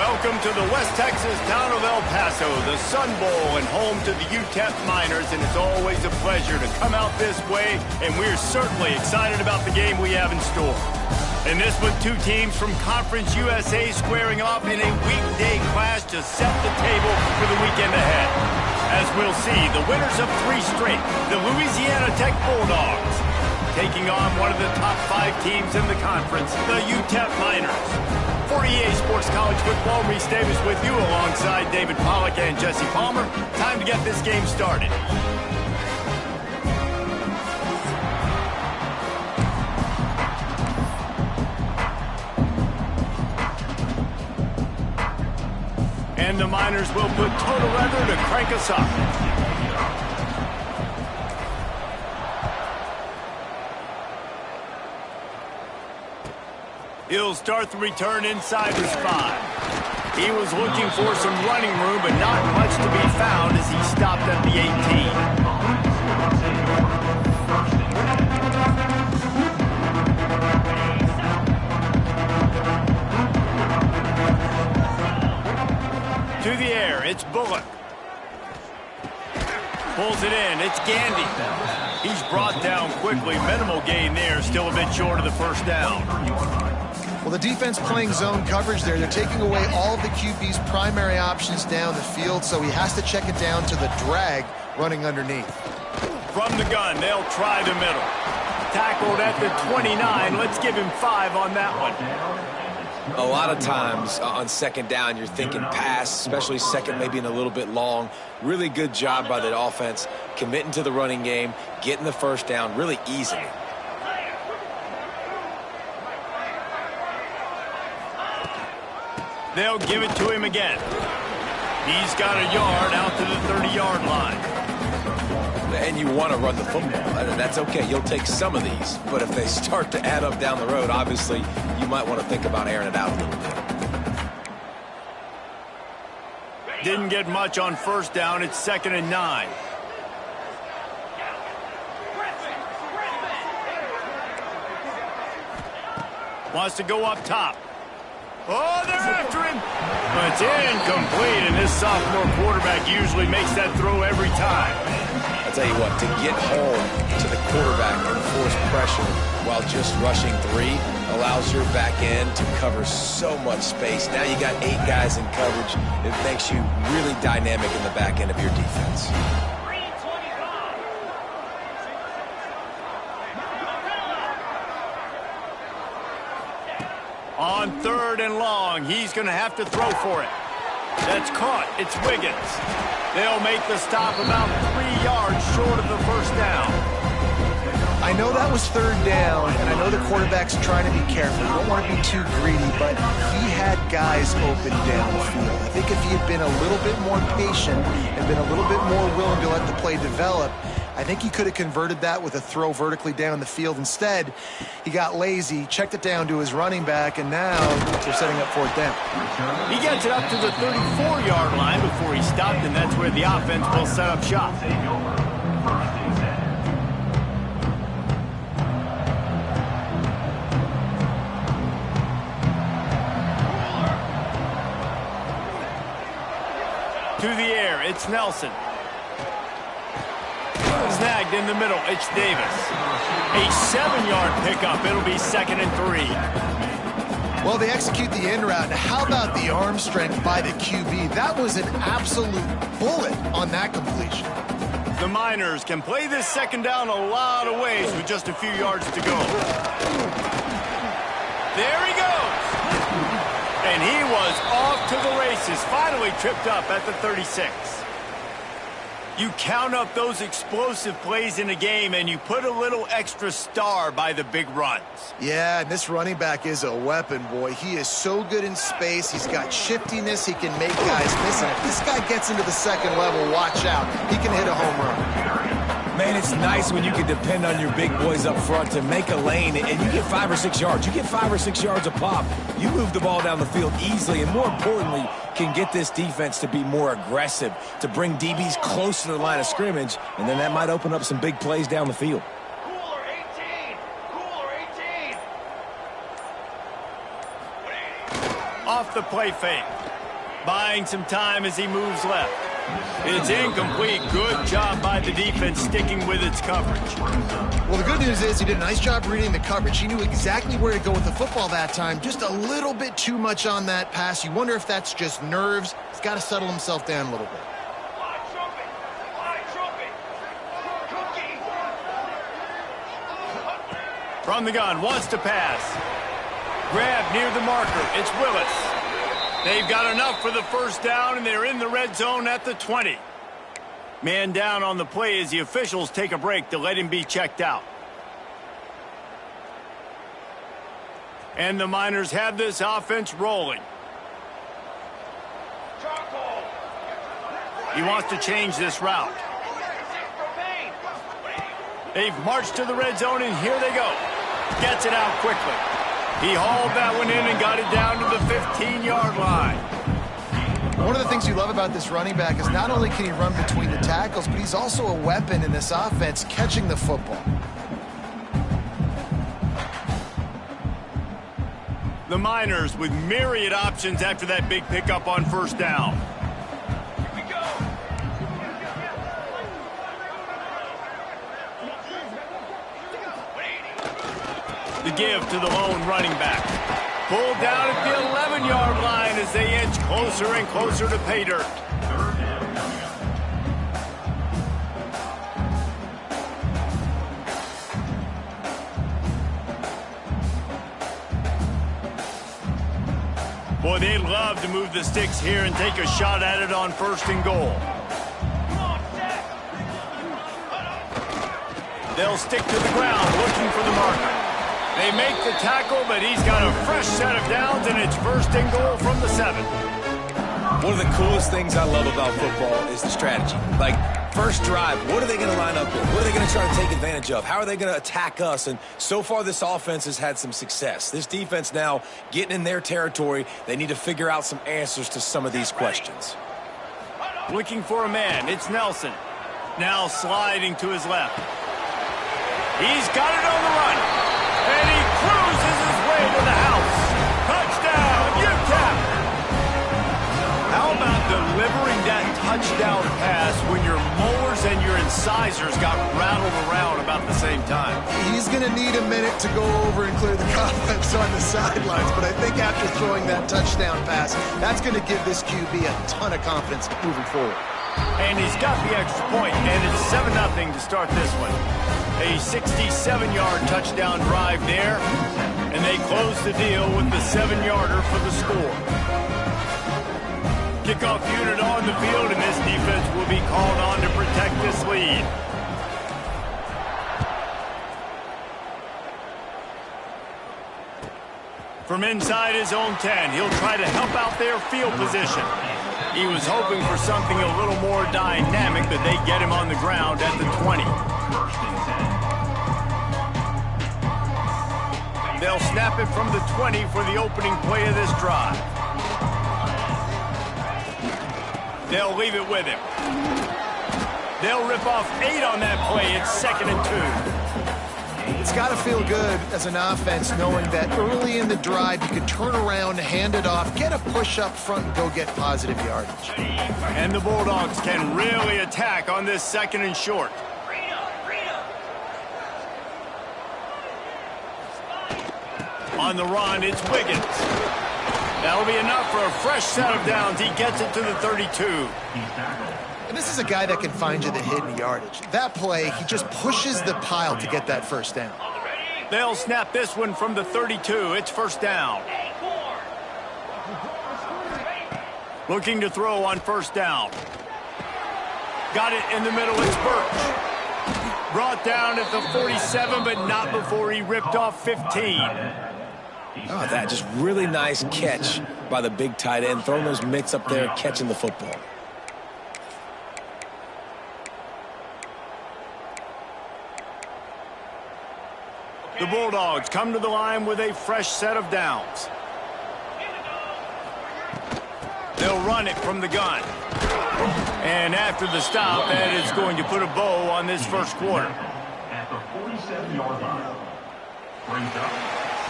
Welcome to the West Texas town of El Paso, the Sun Bowl and home to the UTEP Miners, and it's always a pleasure to come out this way, and we're certainly excited about the game we have in store. And this with two teams from Conference USA squaring off in a weekday clash to set the table for the weekend ahead. As we'll see, the winners of 3 straight, the Louisiana Tech Bulldogs, taking on one of the top 5 teams in the conference, the UTEP Miners. For EA Sports College Football, Reese Davis with you alongside David Pollock and Jesse Palmer. Time to get this game started. And the Miners will put total leather to crank us up. He'll start the return inside his 5. He was looking for some running room, but not much to be found as he stopped at the 18. To the air, it's Polk. Pulls it in, it's Gandy. He's brought down quickly. Minimal gain there, still a bit short of the first down. Well, the defense playing zone coverage there. They're taking away all of the QB's primary options down the field, so he has to check it down to the drag running underneath. From the gun, they'll try the middle. Tackled at the 29. Let's give him 5 on that one. A lot of times on second down, you're thinking pass, especially second maybe in a little bit long. Really good job by the offense, committing to the running game, getting the first down really easily. They'll give it to him again. He's got a yard out to the 30-yard line. And you want to run the football. That's okay. You'll take some of these. But if they start to add up down the road, obviously, you might want to think about airing it out a little bit. Didn't get much on first down. It's 2nd and 9. Wants to go up top. Oh, they're after him. But it's incomplete, and this sophomore quarterback usually makes that throw every time. I'll tell you what, to get home to the quarterback and force pressure while just rushing 3 allows your back end to cover so much space. Now you got 8 guys in coverage. It makes you really dynamic in the back end of your defense. On 3rd and long, he's going to have to throw for it. That's caught. It's Wiggins. They'll make the stop about 3 yards short of the first down. I know that was 3rd down, and I know the quarterback's trying to be careful. You don't want to be too greedy, but he had guys open down the field. I think if he had been a little bit more patient and been a little bit more willing to let the play develop, I think he could have converted that with a throw vertically down the field. Instead, he got lazy, checked it down to his running back, and now they're setting up 4th down. He gets it up to the 34-yard line before he stopped, and that's where the offense will set up shop. To the air, it's Nelson. Snagged in the middle, it's Davis. A 7-yard pickup. It'll be 2nd and 3. Well, they execute the in route. Now, how about the arm strength by the QB? That was an absolute bullet on that completion. The Miners can play this 2nd down a lot of ways with just a few yards to go. There he goes. And he was off to the races, finally tripped up at the 36. You count up those explosive plays in a game, and you put a little extra star by the big runs. Yeah, and this running back is a weapon, boy. He is so good in space. He's got shiftiness. He can make guys miss. And if this guy gets into the 2nd level, watch out. He can hit a home run. Man, it's nice when you can depend on your big boys up front to make a lane, and you get 5 or 6 yards. You get 5 or 6 yards a pop. You move the ball down the field easily, and more importantly, can get this defense to be more aggressive, to bring DBs close to the line of scrimmage, and then that might open up some big plays down the field. Cooler 18. Off the play fake. Buying some time as he moves left. It's incomplete. Good job by the defense sticking with its coverage. Well, the good news is he did a nice job reading the coverage. He knew exactly where to go with the football that time. Just a little bit too much on that pass. You wonder if that's just nerves. He's got to settle himself down a little bit. From the gun, wants to pass. Grab near the marker. It's Willis. They've got enough for the first down, and they're in the red zone at the 20. Man down on the play as the officials take a break to let him be checked out. And the Miners have this offense rolling. He wants to change this route. They've marched to the red zone, and here they go. Gets it out quickly. He hauled that one in and got it down to the 15-yard line. One of the things you love about this running back is not only can he run between the tackles, but he's also a weapon in this offense catching the football. The Miners with myriad options after that big pickup on first down. The give to the lone running back. Pulled down at the 11-yard line as they inch closer and closer to pay dirt. Boy, they'd love to move the sticks here and take a shot at it on first and goal. They'll stick to the ground looking for the marker. They make the tackle, but he's got a fresh set of downs, and it's first and goal from the 7. One of the coolest things I love about football is the strategy. Like, first drive, what are they going to line up with? What are they going to try to take advantage of? How are they going to attack us? And so far, this offense has had some success. This defense now getting in their territory. They need to figure out some answers to some of these questions. Looking for a man. It's Nelson. Now sliding to his left. He's got it on the run. And he cruises his way to the house. Touchdown, UTEP! How about delivering that touchdown pass when your mowers and your incisors got rattled around about the same time? He's going to need a minute to go over and clear the cobwebs on the sidelines, but I think after throwing that touchdown pass, that's going to give this QB a ton of confidence moving forward. And he's got the extra point, and it's 7-0 to start this one. A 67-yard touchdown drive there, and they close the deal with the 7-yarder for the score. Kickoff unit on the field, and this defense will be called on to protect this lead. From inside his own 10, he'll try to help out their field position. He was hoping for something a little more dynamic, but they get him on the ground at the 20. They'll snap it from the 20 for the opening play of this drive. They'll leave it with him. They'll rip off 8 on that play. It's 2nd and 2. It's got to feel good as an offense knowing that early in the drive you can turn around, hand it off, get a push up front, and go get positive yardage. And the Bulldogs can really attack on this 2nd and short. On the run, it's Wiggins. That'll be enough for a fresh set of downs. He gets it to the 32. And this is a guy that can find you the hidden yardage. That play, he just pushes the pile to get that first down. They'll snap this one from the 32. It's first down. Looking to throw on first down. Got it in the middle. It's Birch. Brought down at the 47, but not before he ripped off 15. Oh, that just really nice catch by the big tight end, throwing those mitts up there, catching the football. The Bulldogs come to the line with a fresh set of downs. They'll run it from the gun. And after the stop, that is going to put a bow on this first quarter. At the 47-yard line, brings up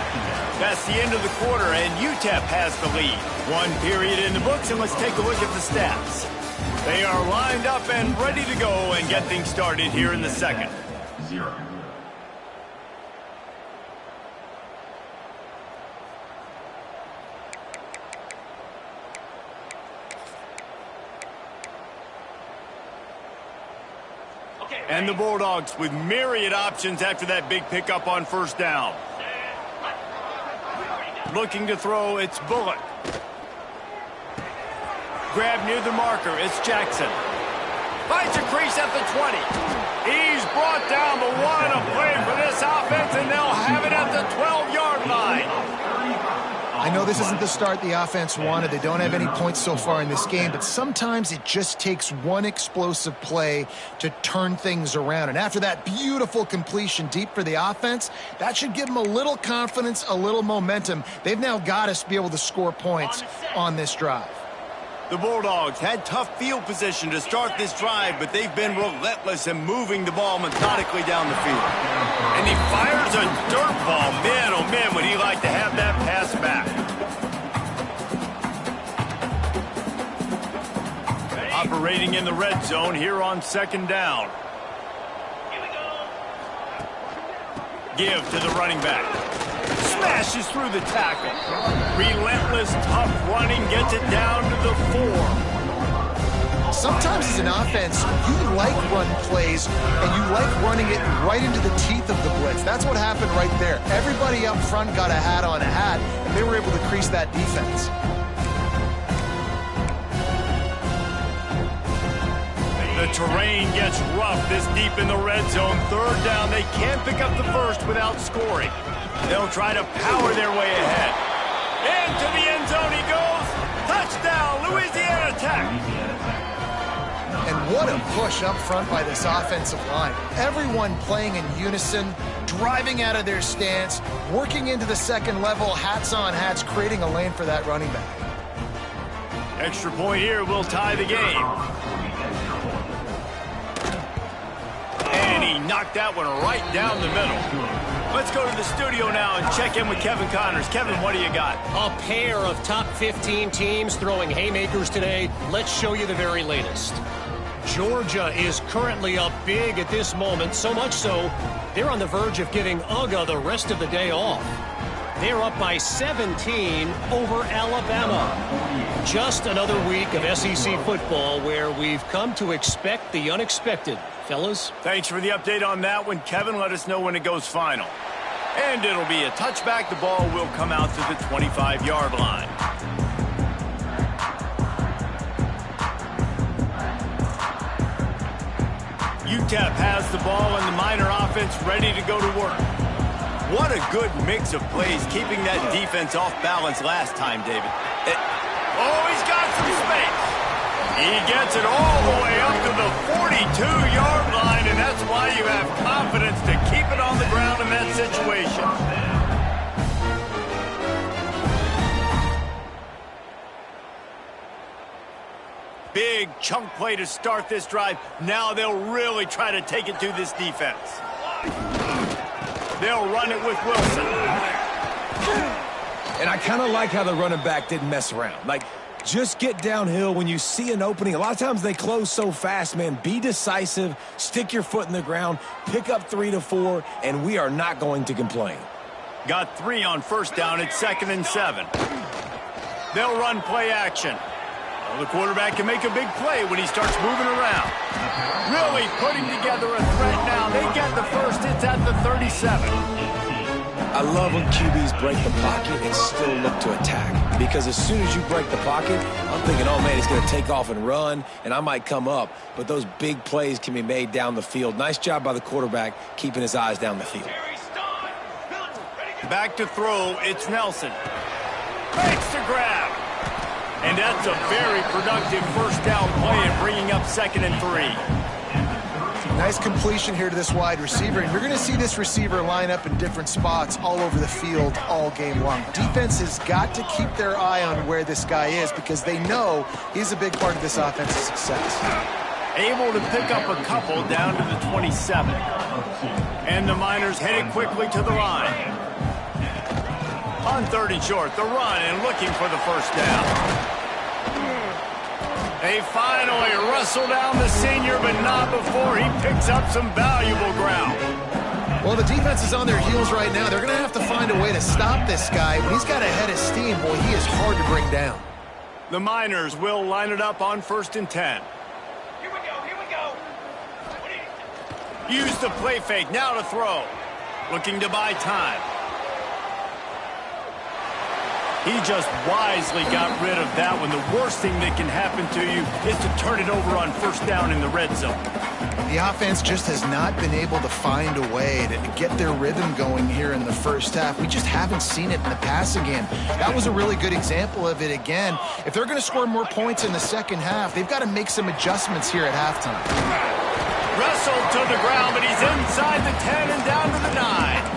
2nd down. That's the end of the quarter, and UTEP has the lead. One period in the books, and let's take a look at the stats. They are lined up and ready to go and get things started here in the second. 0. And the Bulldogs with myriad options after that big pickup on first down. Looking to throw, it's Bullock. Grab near the marker, it's Jackson. Finds a crease at the 20. He's brought down, but what a play for this offense, and they'll have it at the 12-yard line. I know this isn't the start the offense wanted. They don't have any points so far in this game, but sometimes it just takes one explosive play to turn things around. And after that beautiful completion deep for the offense, that should give them a little confidence, a little momentum. They've now got us to be able to score points on this drive. The Bulldogs had tough field position to start this drive, but they've been relentless in moving the ball methodically down the field. And he fires a dirt ball. Man, oh man, would he like to have that pass back. Operating in the red zone here on second down. Give to the running back. Smashes through the tackle. Relentless, tough running, gets it down to the 4. Sometimes as an offense, you like run plays, and you like running it right into the teeth of the blitz. That's what happened right there. Everybody up front got a hat on a hat, and they were able to crease that defense. The terrain gets rough this deep in the red zone. Third down, they can't pick up the first without scoring. They'll try to power their way ahead. Into the end zone he goes. Touchdown, Louisiana Tech. And what a push up front by this offensive line. Everyone playing in unison, driving out of their stance, working into the second level, hats on hats, creating a lane for that running back. Extra point here will tie the game. And he knocked that one right down the middle. Let's go to the studio now and check in with Kevin Connors. Kevin, what do you got? A pair of top 15 teams throwing haymakers today. Let's show you the very latest. Georgia is currently up big at this moment, so much so they're on the verge of giving UGA the rest of the day off. They're up by 17 over Alabama. Just another week of SEC football where we've come to expect the unexpected. Fellas? Thanks for the update on that one, Kevin. Let us know when it goes final. And it'll be a touchback. The ball will come out to the 25-yard line. UTEP has the ball and the Miner offense ready to go to work. What a good mix of plays, keeping that defense off balance last time, David. Oh, he's got some space. He gets it all the way up to the 42-yard line, and that's why you have confidence to keep it on the ground in that situation. Big chunk play to start this drive. Now they'll really try to take it to this defense. They'll run it with Wilson. And I kind of like how the running back didn't mess around. Like, just get downhill when you see an opening. A lot of times they close so fast, man. Be decisive, stick your foot in the ground, pick up 3 to 4, and we are not going to complain. Got 3 on first down. It's 2nd and 7. They'll run play action. Well, the quarterback can make a big play when he starts moving around. Really putting together a threat now. They get the first. It's at the 37. I love when QBs break the pocket and still look to attack. Because as soon as you break the pocket, I'm thinking, oh, man, he's going to take off and run, and I might come up. But those big plays can be made down the field. Nice job by the quarterback keeping his eyes down the field. Back to throw. It's Nelson. Makes the grab. And that's a very productive first down play and bringing up 2nd and 3. Nice completion here to this wide receiver, and you're going to see this receiver line up in different spots all over the field all game long. Defense has got to keep their eye on where this guy is because they know he's a big part of this offense's success. Able to pick up a couple down to the 27. And the Miners headed quickly to the line. On 3rd and short, the run and looking for the first down. They finally wrestle down the senior, but not before he picks up some valuable ground. Well, the defense is on their heels right now. They're going to have to find a way to stop this guy. When he's got a head of steam, boy, he is hard to bring down. The Miners will line it up on 1st and 10. Here we go. Use the play fake, now to throw. Looking to buy time. He just wisely got rid of that one. The worst thing that can happen to you is to turn it over on 1st down in the red zone. The offense just has not been able to find a way to get their rhythm going here in the first half. We just haven't seen it in the passing game. That was a really good example of it again. If they're going to score more points in the second half, they've got to make some adjustments here at halftime. Wrestled to the ground, but he's inside the 10 and down to the 9.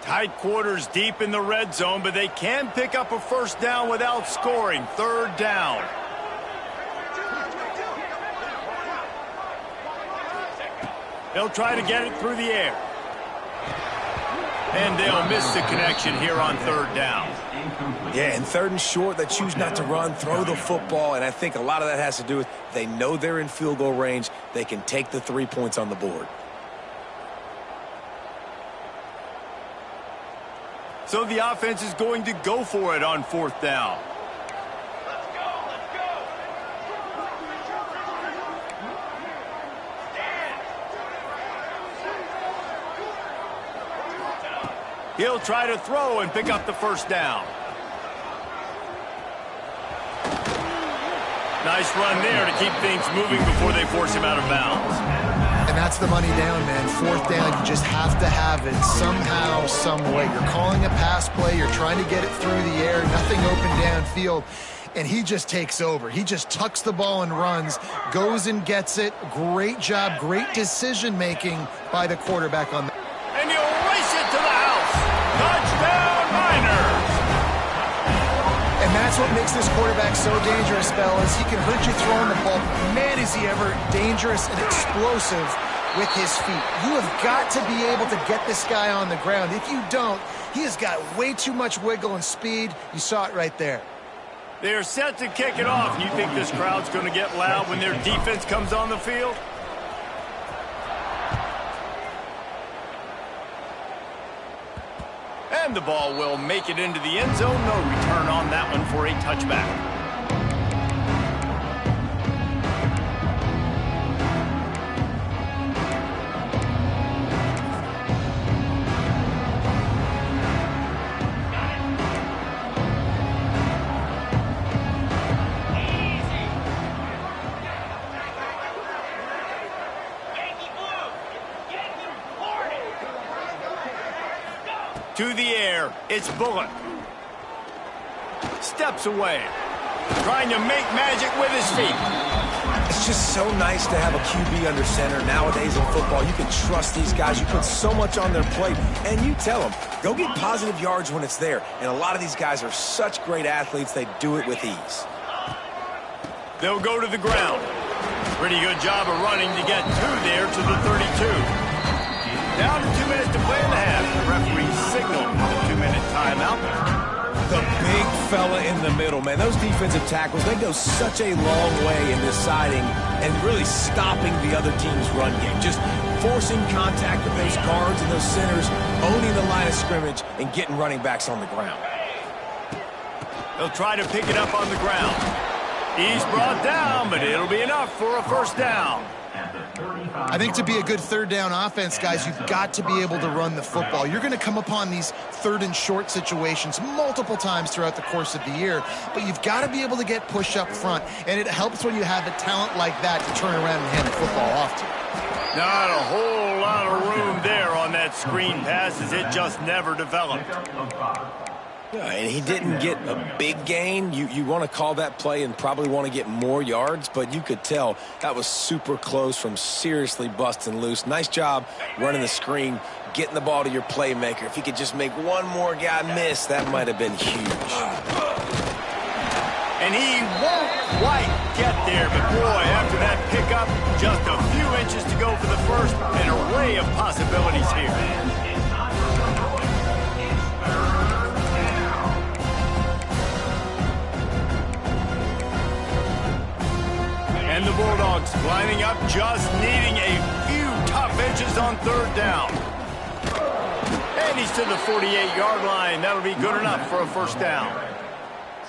Tight quarters deep in the red zone, but they can pick up a first down without scoring. 3rd down. They'll try to get it through the air. And they'll miss the connection here on 3rd down. Yeah, and 3rd and short, they choose not to run, throw the football, and I think a lot of that has to do with they know they're in field goal range. They can take the 3 points on the board. So the offense is going to go for it on 4th down. Let's go. He'll try to throw and pick up the first down. Nice run there to keep things moving before they force him out of bounds. And that's the money down, man. 4th down, you just have to have it somehow, some way. You're calling a pass play. You're trying to get it through the air. Nothing open downfield. And he just takes over. He just tucks the ball and runs, goes and gets it. Great job, great decision-making by the quarterback on that. And he'll race it to the house. Touchdown, Miners! And that's what makes this quarterback so dangerous, fellas. He can hurt you throwing the ball. Man, is he ever dangerous and explosive with his feet. You have got to be able to get this guy on the ground. If you don't, he has got way too much wiggle and speed. You saw it right there. They're set to kick it off. You think this crowd's going to get loud when their defense comes on the field? And the ball will make it into the end zone. No return on that one for a touchback. To the air, it's Bullock. Steps away. Trying to make magic with his feet. It's just so nice to have a QB under center. Nowadays in football, you can trust these guys. You put so much on their plate, and you tell them, go get positive yards when it's there. And a lot of these guys are such great athletes, they do it with ease. They'll go to the ground. Pretty good job of running to get there to the 32. Down to 2 minutes to play in the half. The referee signaled a 2-minute timeout. The big fella in the middle, man. Those defensive tackles, they go such a long way in deciding and really stopping the other team's run game. Just forcing contact with those guards and those centers, owning the line of scrimmage, and getting running backs on the ground. They'll try to pick it up on the ground. He's brought down, but it'll be enough for a first down. I think to be a good 3rd down offense, guys, you've got to be able to run the football. You're going to come upon these 3rd and short situations multiple times throughout the course of the year, but you've got to be able to get push up front, and it helps when you have a talent like that to turn around and hand the football off to. Not a whole lot of room there on that screen pass as it just never developed. Yeah, and he didn't get a big gain. You want to call that play and probably want to get more yards, but you could tell that was super close from seriously busting loose. Nice job running the screen, getting the ball to your playmaker. If he could just make one more guy miss, that might have been huge. And he won't quite get there, but boy, after that pickup, just a few inches to go for the first, an array of possibilities here. And the Bulldogs lining up, just needing a few tough inches on third down. And he's to the 48-yard line. That'll be good enough for a first down.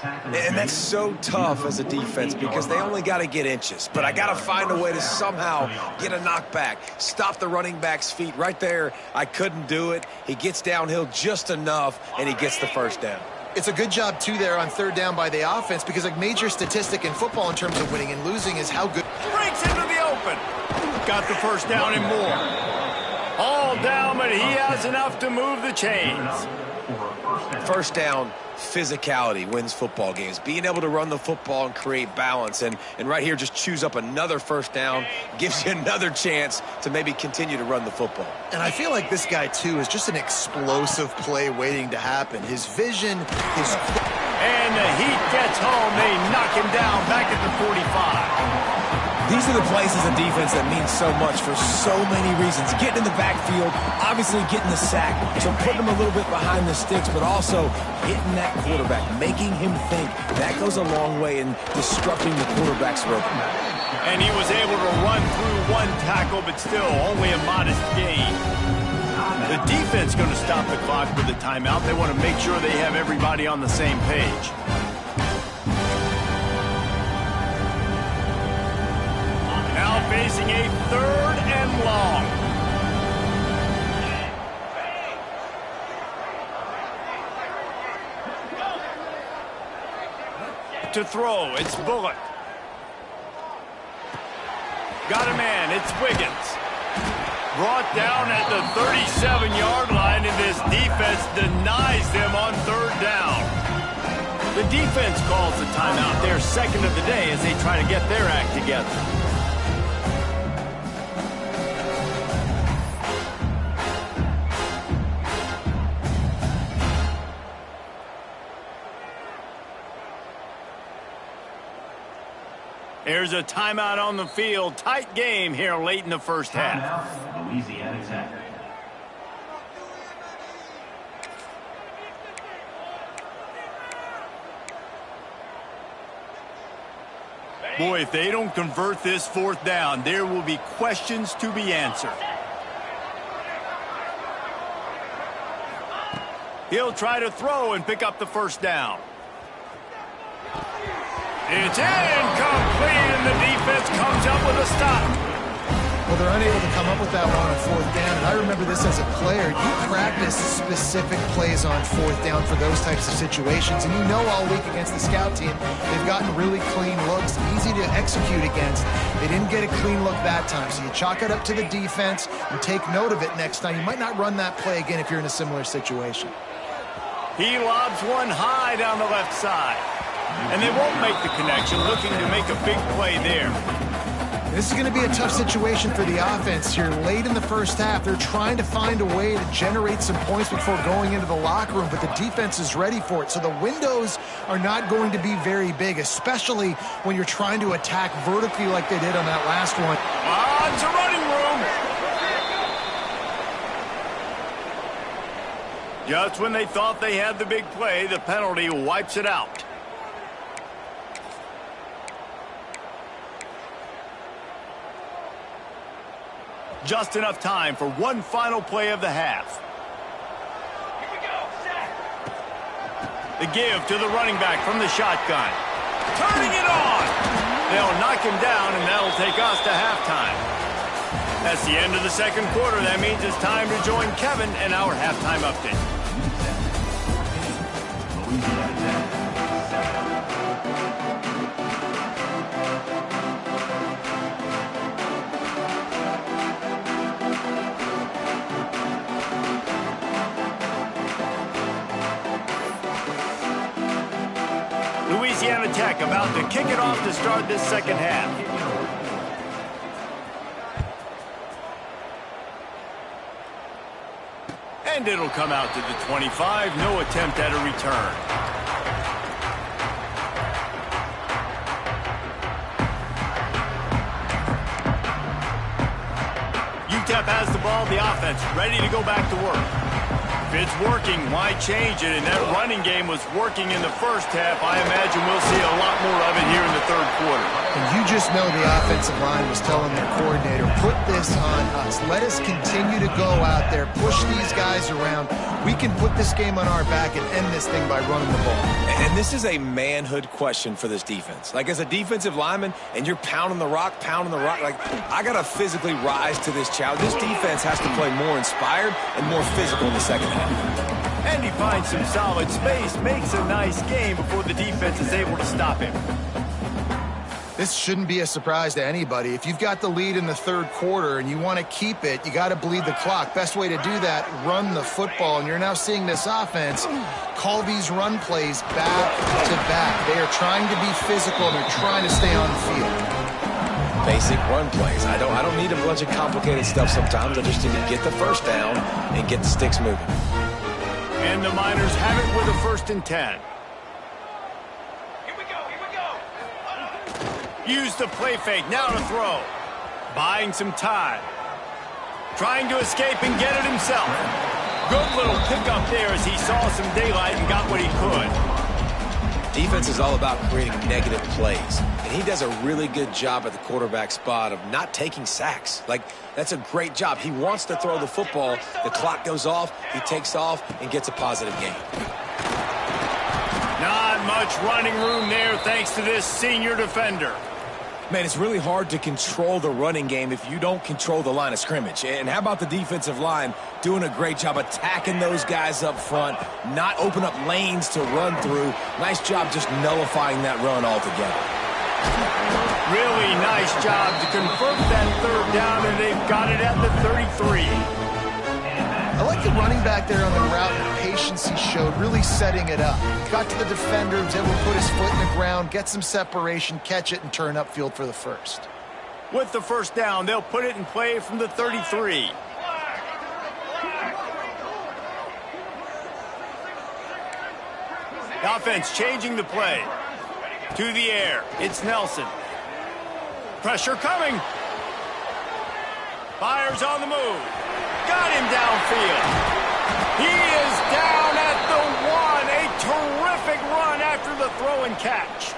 And that's so tough as a defense because they only got to get inches. But I got to find a way to somehow get a knockback, stop the running back's feet. Right there, I couldn't do it. He gets downhill just enough, and he gets the first down. It's a good job, too, there on third down by the offense because a major statistic in football in terms of winning and losing is how good. Breaks into the open. Got the first down and more. All down, but he has enough to move the chains. First down, physicality wins football games. Being able to run the football and create balance. And right here, just choose up another first down. Gives you another chance to maybe continue to run the football. And I feel like this guy, too, is just an explosive play waiting to happen. His vision, his... And the heat gets home. They knock him down back at the 45. These are the plays as a defense that mean so much for so many reasons. Getting in the backfield, obviously getting the sack, so putting him a little bit behind the sticks, but also hitting that quarterback, making him think. That goes a long way in disrupting the quarterback's rhythm. And he was able to run through one tackle, but still only a modest gain. The defense going to stop the clock with a timeout. They want to make sure they have everybody on the same page. Now facing a third and long. To throw, it's Bullock. Got a man, it's Wiggins. Brought down at the 37-yard line, and this defense denies them on third down. The defense calls the timeout, their second of the day, as they try to get their act together. There's a timeout on the field. Tight game here late in the first half. Louisiana Tech. Boy, if they don't convert this fourth down, there will be questions to be answered. He'll try to throw and pick up the first down. It's incomplete, and the defense comes up with a stop. Well, they're unable to come up with that one on fourth down, and I remember this as a player. You practice specific plays on fourth down for those types of situations, and you know all week against the scout team, they've gotten really clean looks, easy to execute against. They didn't get a clean look that time, so you chalk it up to the defense and take note of it next time. You might not run that play again if you're in a similar situation. He lobs one high down the left side. And they won't make the connection, looking to make a big play there. This is going to be a tough situation for the offense here. Late in the first half, they're trying to find a way to generate some points before going into the locker room, but the defense is ready for it. So the windows are not going to be very big, especially when you're trying to attack vertically like they did on that last one. It's a running room. Just when they thought they had the big play, the penalty wipes it out. Just enough time for one final play of the half. Here we go, set. The give to the running back from the shotgun. Turning it on. They'll knock him down, and that'll take us to halftime. That's the end of the second quarter. That means it's time to join Kevin in our halftime update. Louisiana Tech. Louisiana Tech about to kick it off to start this second half. And it'll come out to the 25. No attempt at a return. UTEP has the ball, the offense ready to go back to work. If it's working, why change it? And that running game was working in the first half. I imagine we'll see a lot more of it here in the third quarter. And you just know the offensive line was telling their coordinator, put this on us. Let us continue to go out there, push these guys around. We can put this game on our back and end this thing by running the ball. And this is a manhood question for this defense. Like, as a defensive lineman, and you're pounding the rock, like, I got to physically rise to this challenge. This defense has to play more inspired and more physical in the second half. And he finds some solid space, makes a nice game before the defense is able to stop him. This shouldn't be a surprise to anybody. If you've got the lead in the third quarter and you want to keep it, you got to bleed the clock. Best way to do that, run the football. And you're now seeing this offense call these run plays back to back. They are trying to be physical and they're trying to stay on the field. Basic run plays. I don't need a bunch of complicated stuff sometimes. I just need to get the first down and get the sticks moving. And the Miners have it with a 1st and 10. Here we go. Use the play fake, now to throw. Buying some time. Trying to escape and get it himself. Good little pickup there as he saw some daylight and got what he could. Defense is all about creating negative plays, and he does a really good job at the quarterback spot of not taking sacks. Like, that's a great job. He wants to throw the football. The clock goes off, he takes off, and gets a positive gain. Not much running room there thanks to this senior defender. Man, it's really hard to control the running game if you don't control the line of scrimmage. And how about the defensive line doing a great job attacking those guys up front, not open up lanes to run through. Nice job just nullifying that run altogether. Really nice job to convert that 3rd down, and they've got it at the 33. I like the running back there on the route and the patience he showed, really setting it up. Got to the defender, was able to put his foot in the ground, get some separation, catch it, and turn upfield for the 1st. With the 1st down, they'll put it in play from the 33. The offense changing the play. To the air, it's Nelson. Pressure coming. Fires on the move. Got him downfield. He is down at the 1. A terrific run after the throw and catch.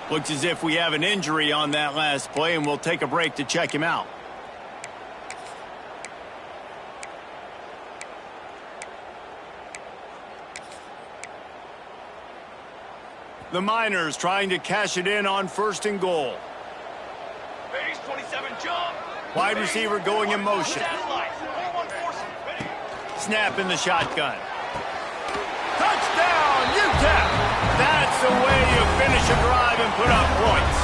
Looks as if we have an injury on that last play, and we'll take a break to check him out. The Miners trying to cash it in on 1st and goal. Base 27, jump. Wide receiver going in motion. Snap in the shotgun. Touchdown, UTEP! That's the way you finish a drive and put up points.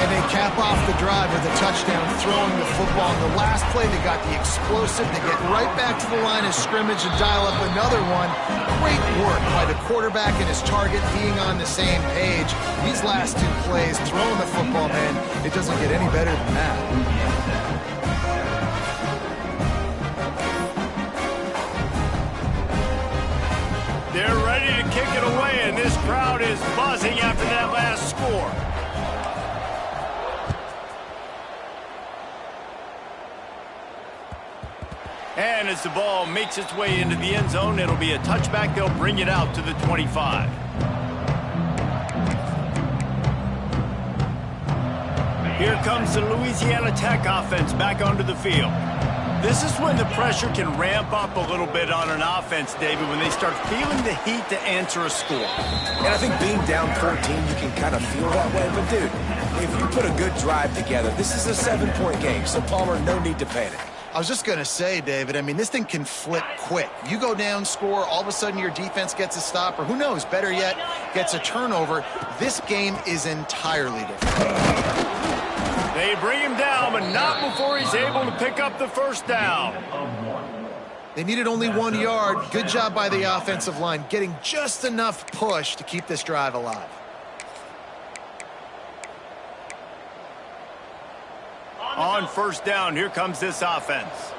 And they cap off the drive with a touchdown, throwing the football. In the last play, they got the explosive. They get right back to the line of scrimmage and dial up another one. Great work by the quarterback and his target being on the same page. These last 2 plays, throwing the football, man, it doesn't get any better than that. They're ready to kick it away, and this crowd is buzzing after that last score. And as the ball makes its way into the end zone, it'll be a touchback. They'll bring it out to the 25. Here comes the Louisiana Tech offense back onto the field. This is when the pressure can ramp up a little bit on an offense, David, when they start feeling the heat to answer a score. And I think being down 14, you can kind of feel that way. But, dude, if you put a good drive together, this is a 7-point game. So, Palmer, no need to panic. I was just going to say, David, I mean, this thing can flip quick. You go down, score, all of a sudden your defense gets a stop, or who knows, better yet, gets a turnover. This game is entirely different. They bring him down, but not before he's able to pick up the 1st down. They needed only 1 yard. Good job by the offensive line, getting just enough push to keep this drive alive. On 1st down, here comes this offense.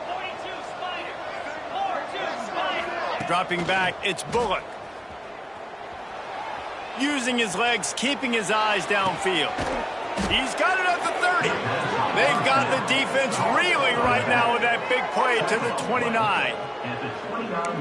42 Spider. 4-2 Spider. Dropping back, it's Polk. Using his legs, keeping his eyes downfield. He's got it at the 30. They've got the defense reeling right now with that big play to the 29.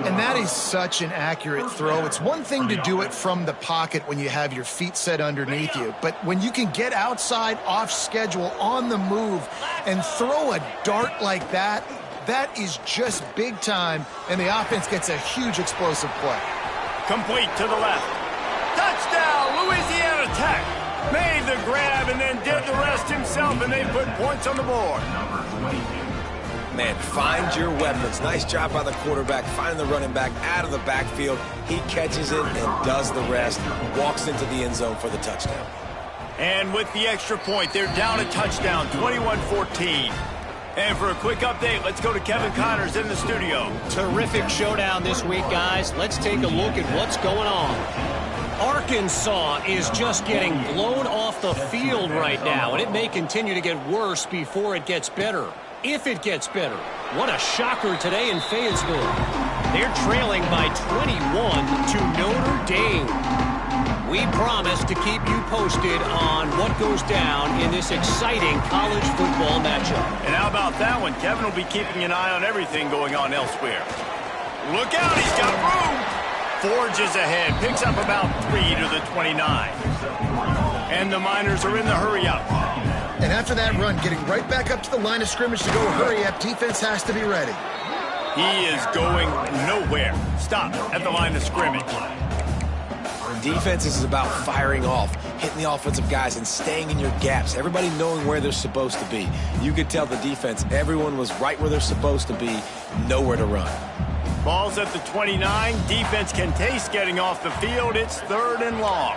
And that is such an accurate throw. It's one thing to do it from the pocket when you have your feet set underneath you, but when you can get outside, off schedule, on the move, and throw a dart like that, that is just big time, and the offense gets a huge explosive play. Complete to the left. Touchdown, Louisiana Tech. Made the grab and then did the rest himself, and they put points on the board. Man, find your weapons. Nice job by the quarterback, finding the running back out of the backfield. He catches it and does the rest, walks into the end zone for the touchdown. And with the extra point, they're down a touchdown, 21-14. And for a quick update, let's go to Kevin Connors in the studio. Terrific showdown this week, guys. Let's take a look at what's going on. Arkansas is just getting blown off the field right now, and it may continue to get worse before it gets better. If it gets better. What a shocker today in Fayetteville. They're trailing by 21 to Notre Dame. We promise to keep you posted on what goes down in this exciting college football matchup. And how about that one? Kevin will be keeping an eye on everything going on elsewhere. Look out, he's got room. Forges ahead, picks up about 3 to the 29. And the Miners are in the hurry-up. And after that run, getting right back up to the line of scrimmage to go hurry-up, defense has to be ready. He is going nowhere. Stop at the line of scrimmage. Defense is about firing off, hitting the offensive guys and staying in your gaps. Everybody knowing where they're supposed to be. You could tell the defense, everyone was right where they're supposed to be, nowhere to run. Ball's at the 29. Defense can taste getting off the field. It's 3rd and long.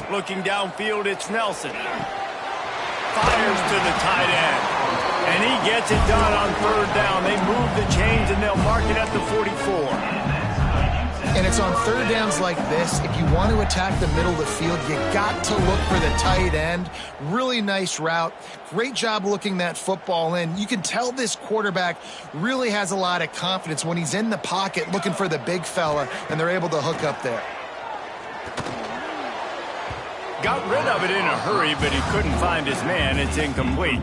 Looking downfield, it's Nelson. Fires to the tight end. And he gets it done on 3rd down. They move the chains, and they'll mark it at the 44. And it's on 3rd downs like this. If you want to attack the middle of the field, you got to look for the tight end. Really nice route. Great job looking that football in. You can tell this quarterback really has a lot of confidence when he's in the pocket looking for the big fella, and they're able to hook up there. Got rid of it in a hurry, but he couldn't find his man. It's incomplete.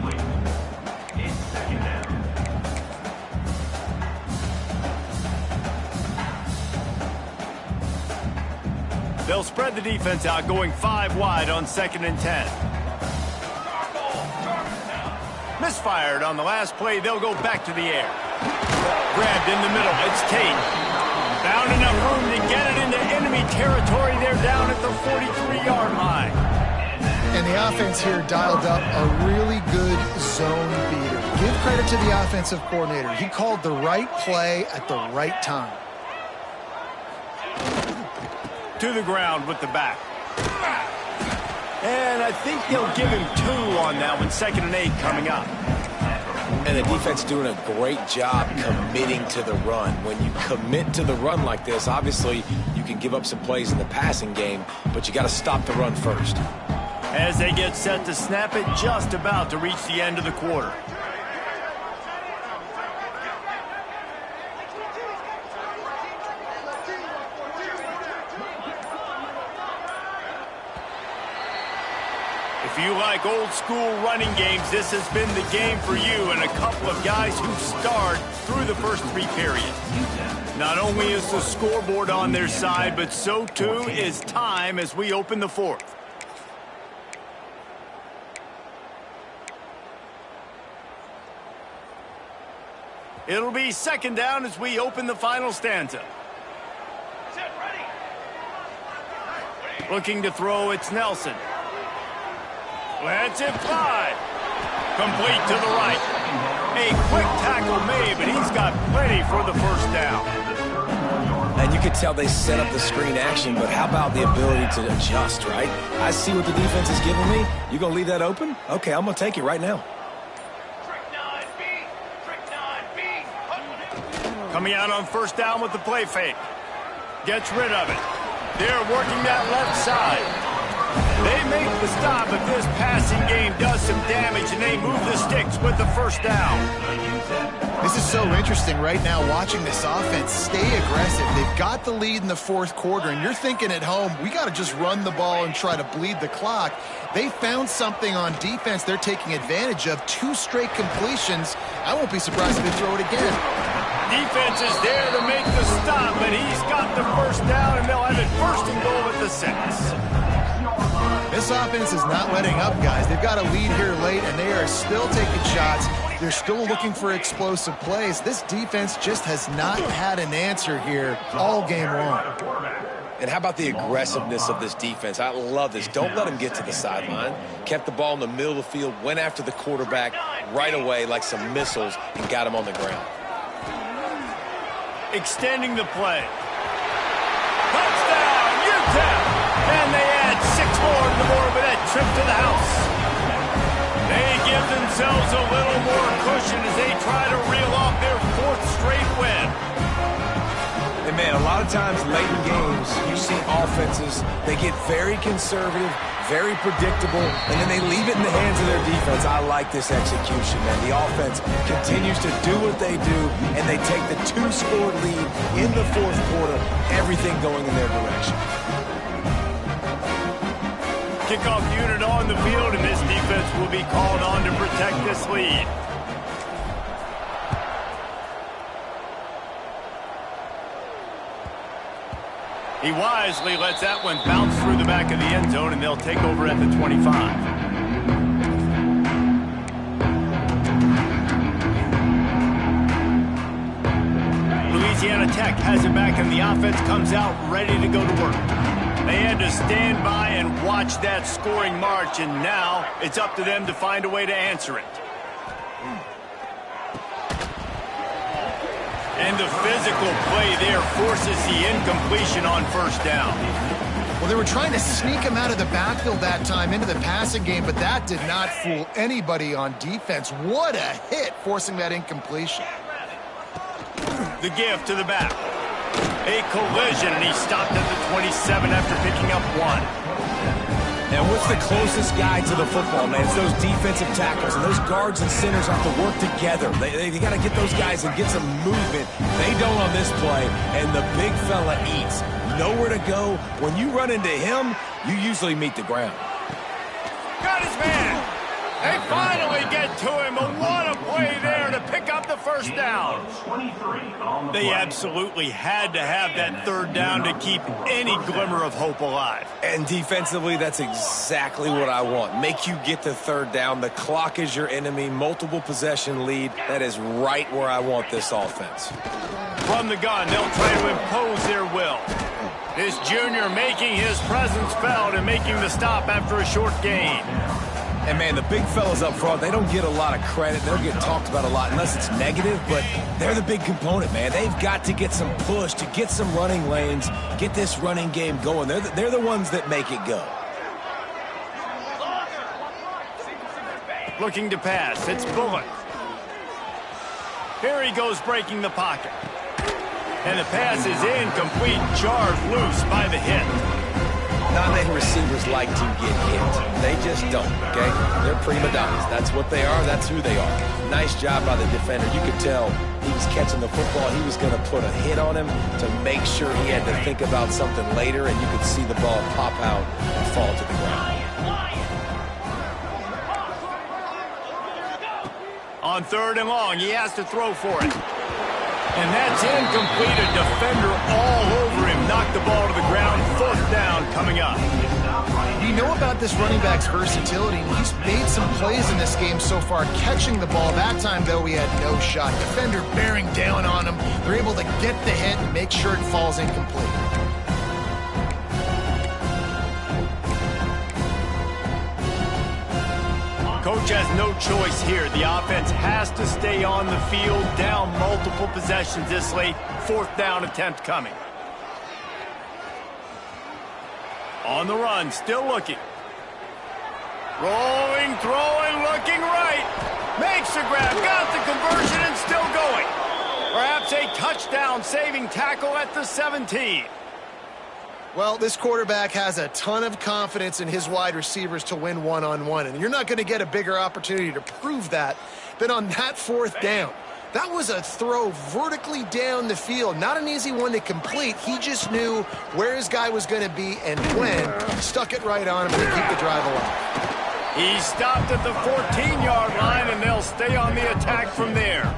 They'll spread the defense out, going 5 wide on 2nd and 10. Misfired on the last play. They'll go back to the air. Grabbed in the middle. It's Tate. Found enough room to get it into enemy territory. They're down at the 43-yard line. And the offense here dialed up a really good zone beater. Give credit to the offensive coordinator. He called the right play at the right time. To the ground with the back. And I think they'll give him 2 on that one. 2nd and 8 coming up. And the defense doing a great job committing to the run. When you commit to the run like this, obviously you can give up some plays in the passing game, but you got to stop the run first. As they get set to snap it, just about to reach the end of the quarter. If you like old school running games, this has been the game for you and a couple of guys who starred through the first 3 periods. Not only is the scoreboard on their side, but so too is time as we open the 4th. It'll be 2nd down as we open the final stanza. Set, ready. Looking to throw, it's Nelson. Lets it fly. Complete to the right. A quick tackle made, but he's got plenty for the 1st down. And you could tell they set up the screen action, but how about the ability to adjust, right? I see what the defense is giving me. You going to leave that open? Okay, I'm going to take it right now. Coming out on 1st down with the play fake. Gets rid of it. They're working that left side. They make the stop, but this passing game does some damage, and they move the sticks with the first down. This is so interesting right now, watching this offense stay aggressive. They've got the lead in the fourth quarter, and you're thinking at home, we got to just run the ball and try to bleed the clock. They found something on defense they're taking advantage of. 2 straight completions. I won't be surprised if they throw it again. Defense is there to make the stop, but he's got the first down, and they'll have it first and goal at the 6. This offense is not letting up, guys. They've got a lead here late, and they are still taking shots. They're still looking for explosive plays. This defense just has not had an answer here all game long. And how about the aggressiveness of this defense? I love this. Don't let them get to the sideline. Kept the ball in the middle of the field, went after the quarterback right away like some missiles, and got him on the ground. Extending the play. Touchdown, UTEP! And they add 6 more to the board with that trip to the house. They give themselves a little more cushion as they try to reel off their 4th straight win. And, man, a lot of times late in games, you see offenses, they get very conservative, very predictable, and then they leave it in the hands of their defense. I like this execution, man. The offense continues to do what they do, and they take the 2-score lead in the fourth quarter, everything going in their direction. Kickoff unit on the field, and this defense will be called on to protect this lead. He wisely lets that one bounce through the back of the end zone, and they'll take over at the 25. Louisiana Tech has it back, and the offense comes out ready to go to work. They had to stand by and watch that scoring march, and now it's up to them to find a way to answer it. And the physical play there forces the incompletion on first down. Well, they were trying to sneak him out of the backfield that time into the passing game, but that did not fool anybody on defense. What a hit, forcing that incompletion. The give to the back. A collision, and he stopped at the 27 after picking up 1. And what's the closest guy to the football, man? It's those defensive tackles, and those guards and centers have to work together. They got to get those guys and get some movement. They don't on this play, and the big fella eats. Nowhere to go. When you run into him, you usually meet the ground. Got his man. They finally get to him. What a play there to pick up the first down. They absolutely had to have that third down to keep any glimmer of hope alive. And defensively, that's exactly what I want. Make you get the third down. The clock is your enemy. Multiple possession lead. That is right where I want this offense. From the gun, they'll try to impose their will. This junior making his presence felt and making the stop after a short gain. And, man, the big fellas up front, they don't get a lot of credit. They'll get talked about a lot unless it's negative, but they're the big component, man. They've got to get some push, to get some running lanes, get this running game going. They're the ones that make it go. Looking to pass. It's Polk. Here he goes breaking the pocket. And the pass is incomplete, jarred loose by the hit. Not many receivers like to get hit. They just don't, okay? They're prima donnas. That's what they are. That's who they are. Nice job by the defender. You could tell he was catching the football. He was going to put a hit on him to make sure he had to think about something later, and you could see the ball pop out and fall to the ground. On 3rd and long, he has to throw for it. And that's incomplete. A defender all over him. Knocked the ball to the ground. 4th down coming up. You know about this running back's versatility. He's made some plays in this game so far, catching the ball. That time, though, he had no shot. Defender bearing down on him. They're able to get the hit and make sure it falls incomplete. Coach has no choice here. The offense has to stay on the field, down multiple possessions this late. 4th down attempt coming. On the run, still looking. Rolling, throwing, looking right. Makes the grab, got the conversion, and still going. Perhaps a touchdown saving tackle at the 17. Well, this quarterback has a ton of confidence in his wide receivers to win one-on-one, and you're not going to get a bigger opportunity to prove that than on that fourth down. That was a throw vertically down the field. Not an easy one to complete. He just knew where his guy was going to be and when. Stuck it right on him to keep the drive alive. He stopped at the 14-yard line, and they'll stay on the attack from there.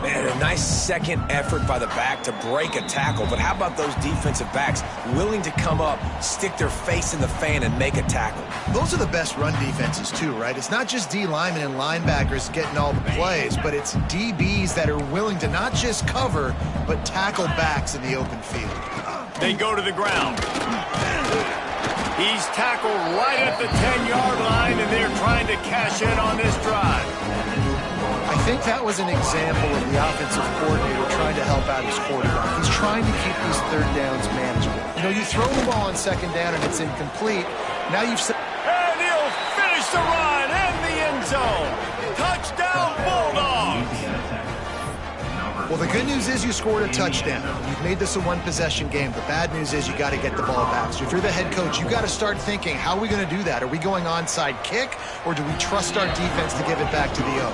Man, a nice second effort by the back to break a tackle. But how about those defensive backs willing to come up, stick their face in the fan, and make a tackle? Those are the best run defenses, too, right? It's not just D linemen and linebackers getting all the plays, but it's DBs that are willing to not just cover, but tackle backs in the open field. They go to the ground. He's tackled right at the 10-yard line, and they're trying to cash in on this drive. I think that was an example of the offensive coordinator trying to help out his quarterback. He's trying to keep these third downs manageable. You know, you throw the ball on second down and it's incomplete. Now you've said... And he'll finish the run and the end zone. Touchdown, Bulldogs! Well, the good news is you scored a touchdown. You've made this a one-possession game. The bad news is you got to get the ball back. So if you're the head coach, you got to start thinking, how are we going to do that? Are we going onside kick, or do we trust our defense to give it back to the O?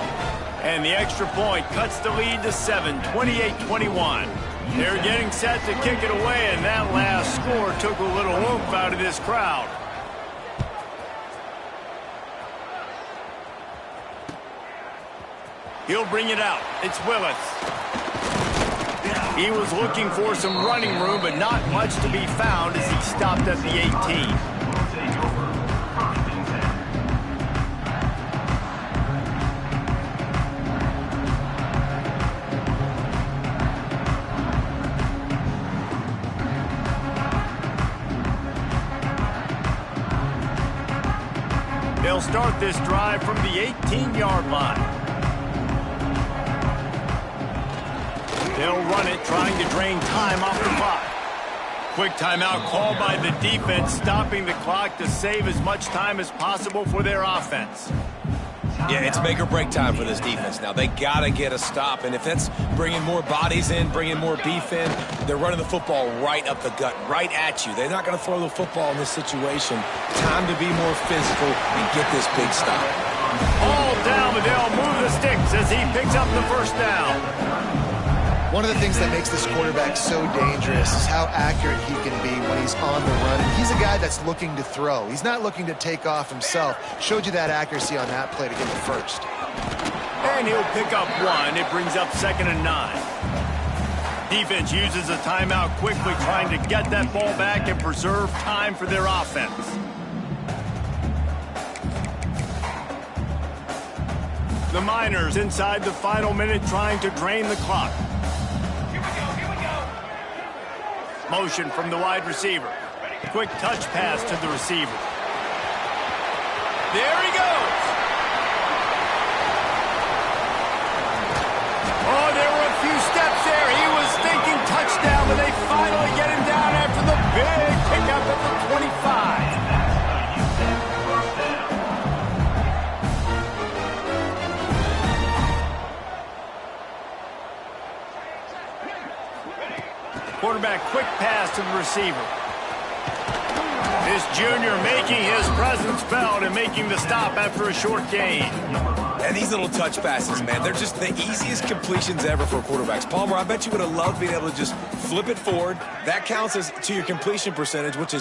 And the extra point cuts the lead to 7, 28-21. They're getting set to kick it away, and that last score took a little oomph out of this crowd. He'll bring it out. It's Willis. He was looking for some running room, but not much to be found as he stopped at the 18. They'll start this drive from the 18-yard line. They'll run it, trying to drain time off the clock. Quick timeout called by the defense, stopping the clock to save as much time as possible for their offense. Yeah, it's make or break time for this defense now. They got to get a stop, and if that's bringing more bodies in, bringing more beef in, they're running the football right up the gut, right at you. They're not going to throw the football in this situation. Time to be more physical and get this big stop. All down, but they'll move the sticks as he picks up the first down. One of the things that makes this quarterback so dangerous is how accurate he can be when he's on the run. And he's a guy that's looking to throw. He's not looking to take off himself. Showed you that accuracy on that play to get the first. And he'll pick up one. It brings up 2nd and 9. Defense uses a timeout quickly, trying to get that ball back and preserve time for their offense. The Miners inside the final minute, trying to drain the clock. Motion from the wide receiver. Quick touch pass to the receiver. There he goes. Oh, there were a few steps there. He was thinking touchdown, but they finally get him down after the big pickup at the 25. Quarterback quick pass to the receiver. This junior making his presence felt and making the stop after a short gain. And these little touch passes, man, they're just the easiest completions ever for quarterbacks. Palmer, I bet you would have loved being able to just flip it forward. That counts as to your completion percentage, which is